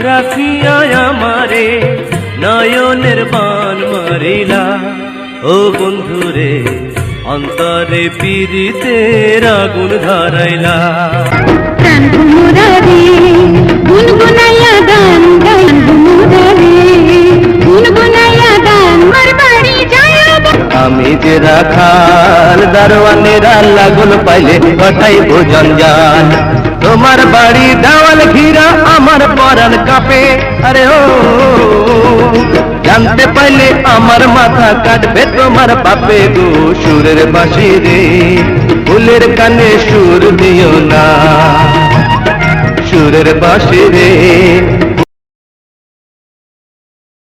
রাখিয়া আমারে নয়নের বান মারিলা। ও বন্ধুরে অন্তরে পীড়িতের আগুন ধরাইলা। প্রাণ মুরারে গুনগুনাইয়া গান গাই, মুরারে গুনগুনাইয়া গান মোর বাড়ি যায়। আমি যে রাখাল দারোয়ানেরা লাগল পাইলে ঘটাইব জঞ্জাল। তোমার বাড়ি দেওয়াল ঘিরা আমার পরাণ কাঁপে। আরে ও জানতে পাইলে আমার মাথা কাটবে তোমার পাপে গো। সুরের বাঁশি রে ফুলের কানে সুর দিও না, সুরের বাঁশি রে